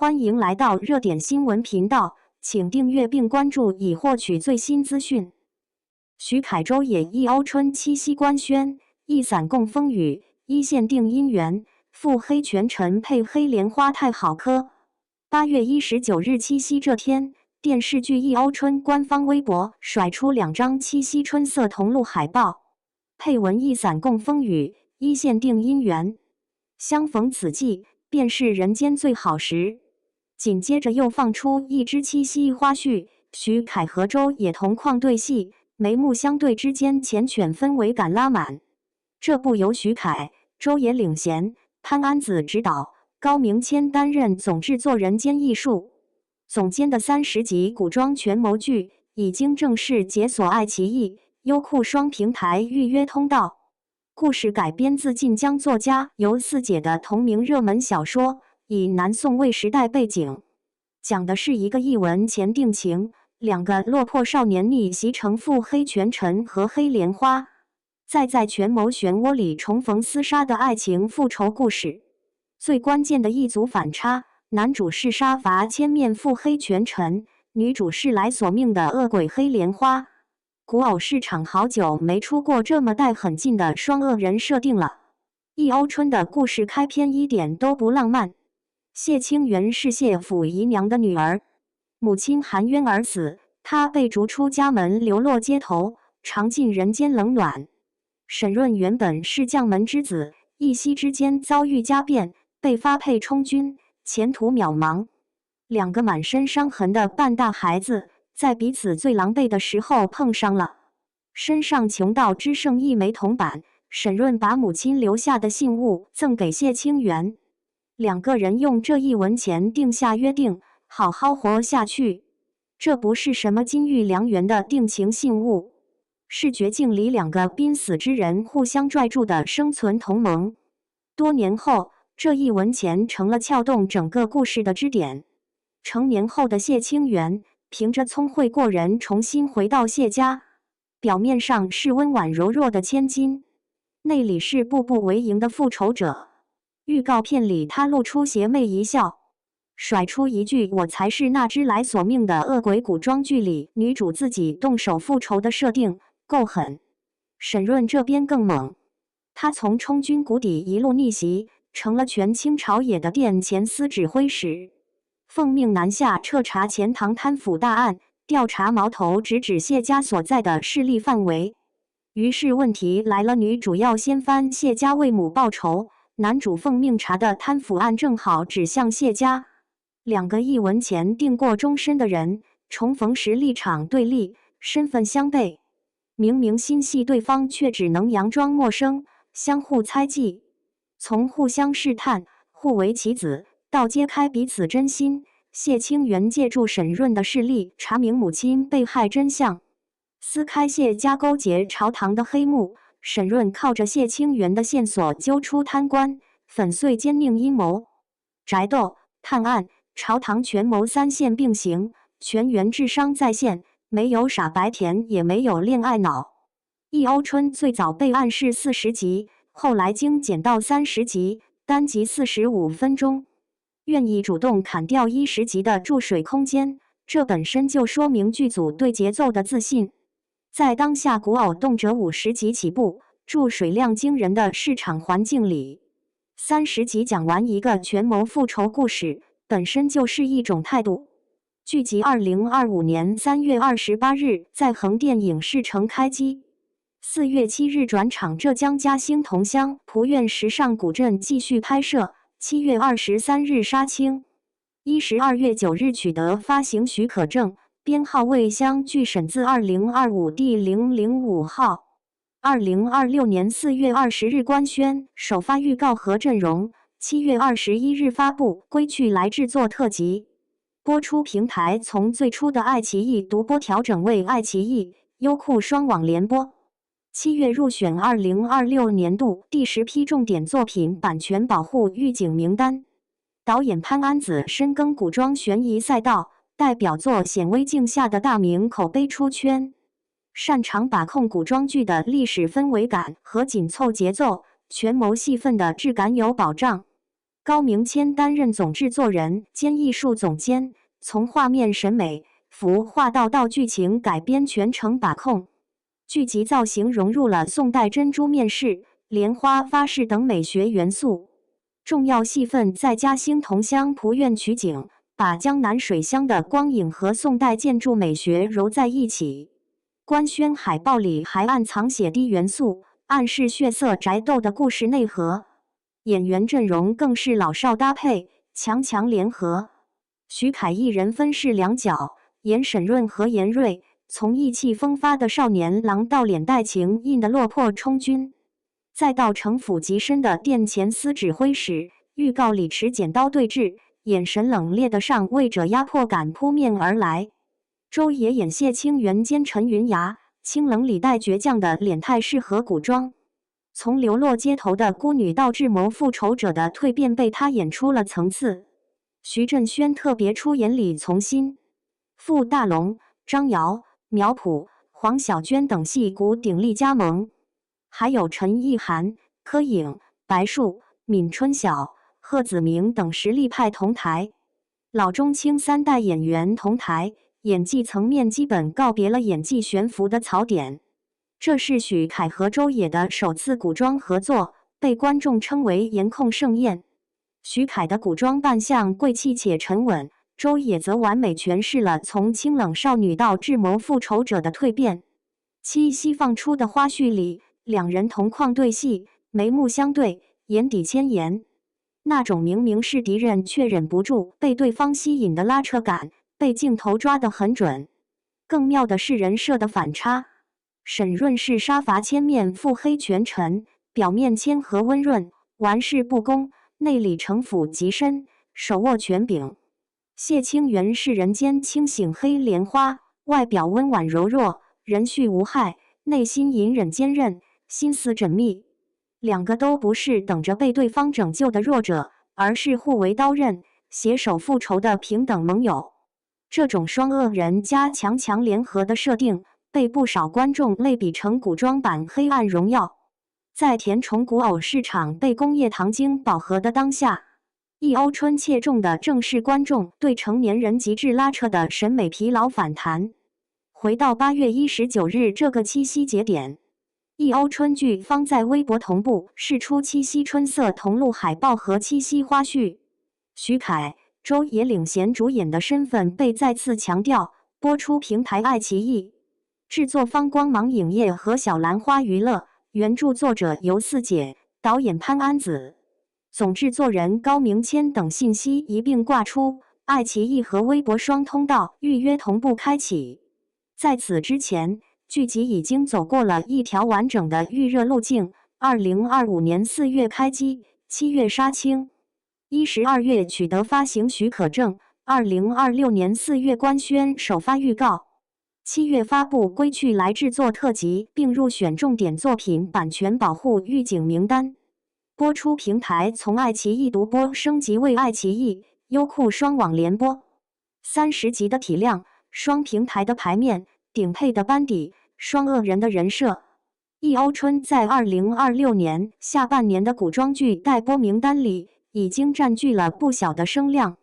欢迎来到热点新闻频道，请订阅并关注以获取最新资讯。徐凯周野一欧春七夕官宣，一伞共风雨，一线定姻缘，赴黑全程配黑莲花太好磕。8月19日七夕这天，电视剧《一欧春》官方微博甩出2张七夕春色同路海报，配文一伞共风雨，一线定姻缘。相逢此际，便是人间最好时。紧接着又放出一支七夕花絮，徐凯和周也同框对戏，眉目相对之间缱绻氛围感拉满。这部由徐凯、周也领衔，潘安子执导，高明谦担任总制作人兼艺术总监的30集古装权谋剧，已经正式解锁爱奇艺、优酷双平台预约通道。故事改编自晋江作家游四姐的同名热门小说，以南宋魏时代背景，讲的是一个一文钱定情，2个落魄少年逆袭成赴黑权臣和黑莲花，在权谋漩涡里重逢厮杀的爱情复仇故事。最关键的一组反差，男主是杀伐千面赴黑权臣，女主是来索命的恶鬼黑莲花。古偶市场好久没出过这么带很劲的双恶人设定了。一欧春的故事开篇一点都不浪漫。谢清源是谢府姨娘的女儿，母亲含冤而死，她被逐出家门，流落街头，尝尽人间冷暖。沈润原本是将门之子，一夕之间遭遇家变，被发配充军，前途渺茫。2个满身伤痕的半大孩子，在彼此最狼狈的时候碰上了。身上穷到只剩1枚铜板，沈润把母亲留下的信物赠给谢清源。2个人用这1文钱定下约定，好好活下去。这不是什么金玉良缘的定情信物，是绝境里2个濒死之人互相拽住的生存同盟。多年后，这1文钱成了撬动整个故事的支点。成年后的谢清源，凭着聪慧过人重新回到谢家，表面上是温婉柔弱的千金，内里是步步为营的复仇者。预告片里他露出邪魅一笑，甩出一句我才是那只来索命的恶鬼。古装剧里女主自己动手复仇的设定够狠。沈润这边更猛，他从充军谷底一路逆袭，成了全清朝野的殿前司指挥使，奉命南下彻查钱塘贪腐大案，调查矛头直指谢家所在的势力范围。于是问题来了，女主要先翻谢家为母报仇，男主奉命查的贪腐案正好指向谢家。2个1文钱定过终身的人，重逢时立场对立，身份相悖，明明心系对方，却只能佯装陌生，相互猜忌。从互相试探、互为棋子，到揭开彼此真心，谢清源借助沈润的势力查明母亲被害真相，撕开谢家勾结朝堂的黑幕。沈润靠着谢清源的线索揪出贪官，粉碎奸佞阴谋。宅斗、探案、朝堂权谋3线并行，全员智商在线，没有傻白甜，也没有恋爱脑。一欧春最早被暗示40集，后来精简到30集，单集45分钟。愿意主动砍掉10集的注水空间，这本身就说明剧组对节奏的自信。在当下古偶动辄50集起步、注水量惊人的市场环境里，30集讲完一个权谋复仇故事，本身就是一种态度。剧集2025年3月28日在横店影视城开机，4月7日转场浙江嘉兴桐乡蒲苑时尚古镇继续拍摄，7月23日杀青，12月9日取得发行许可证。编号为湘剧审字2025第005号，2026年4月20日官宣首发预告和阵容，7月21日发布《归去来》制作特辑。播出平台从最初的爱奇艺独播调整为爱奇艺、优酷双网联播。7月入选2026年度第10批重点作品版权保护预警名单。导演潘安子深耕古装悬疑赛道，代表作《显微镜下的大明》口碑出圈，擅长把控古装剧的历史氛围感和紧凑节奏，权谋戏份的质感有保障。高明谦担任总制作人兼艺术总监，从画面审美、服化道到剧情改编全程把控。剧集造型融入了宋代珍珠面饰、莲花发饰等美学元素。重要戏份在嘉兴桐乡蒲院取景，把江南水乡的光影和宋代建筑美学揉在一起。官宣海报里还暗藏写低元素，暗示血色宅斗的故事内核。演员阵容更是老少搭配，强强联合。徐凯一人分饰两角，演沈润和严瑞，从意气风发的少年郎到脸带情印的落魄充军，再到城府极深的殿前司指挥使，预告里持剪刀对峙，眼神冷冽的上位者压迫感扑面而来。周也演谢清源兼陈云崖，清冷里带倔强的脸态适合古装。从流落街头的孤女到智谋复仇者的蜕变被他演出了层次。徐振轩特别出演李从新、傅大龙、张瑶、苗圃、黄小娟等戏骨鼎力加盟，还有陈意涵、柯颖、白树、闵春晓、贺子明等实力派同台。老中青三代演员同台，演技层面基本告别了演技悬浮的槽点。这是许凯和周也的首次古装合作，被观众称为颜控盛宴。许凯的古装扮相贵气且沉稳，周也则完美诠释了从清冷少女到智谋复仇者的蜕变。七夕放出的花絮里，两人同框对戏，眉目相对，眼底千言。那种明明是敌人却忍不住被对方吸引的拉扯感，被镜头抓得很准。更妙的是人设的反差。沈润是杀伐千面、腹黑权臣，表面谦和温润，玩世不恭，内里城府极深，手握权柄。谢清源是人间清醒黑莲花，外表温婉柔弱，人畜无害，内心隐忍坚韧，心思缜密。两个都不是等着被对方拯救的弱者，而是互为刀刃，携手复仇的平等盟友。这种双恶人加强强联合的设定，被不少观众类比成古装版《黑暗荣耀》。在甜宠古偶市场被工业糖精饱和的当下，一欧春切中的正是观众对成年人极致拉扯的审美疲劳反弹。回到8月19日这个七夕节点，一欧春剧方在微博同步释出七夕春色同路海报和七夕花絮。徐凯、周也领衔主演的身份被再次强调，播出平台爱奇艺。制作方光芒影业和小兰花娱乐，原著作者尤四姐，导演潘安子，总制作人高明谦等信息一并挂出，爱奇艺和微博双通道预约同步开启。在此之前，剧集已经走过了一条完整的预热路径，2025年4月开机，7月杀青，12月取得发行许可证，2026年4月官宣首发预告。7月发布《归去来》制作特辑，并入选重点作品版权保护预警名单。播出平台从爱奇艺独播升级为爱奇艺、优酷双网联播。30集的体量，双平台的排面，顶配的班底，双恶人的人设。一欧春在2026年下半年的古装剧待播名单里，已经占据了不小的声量。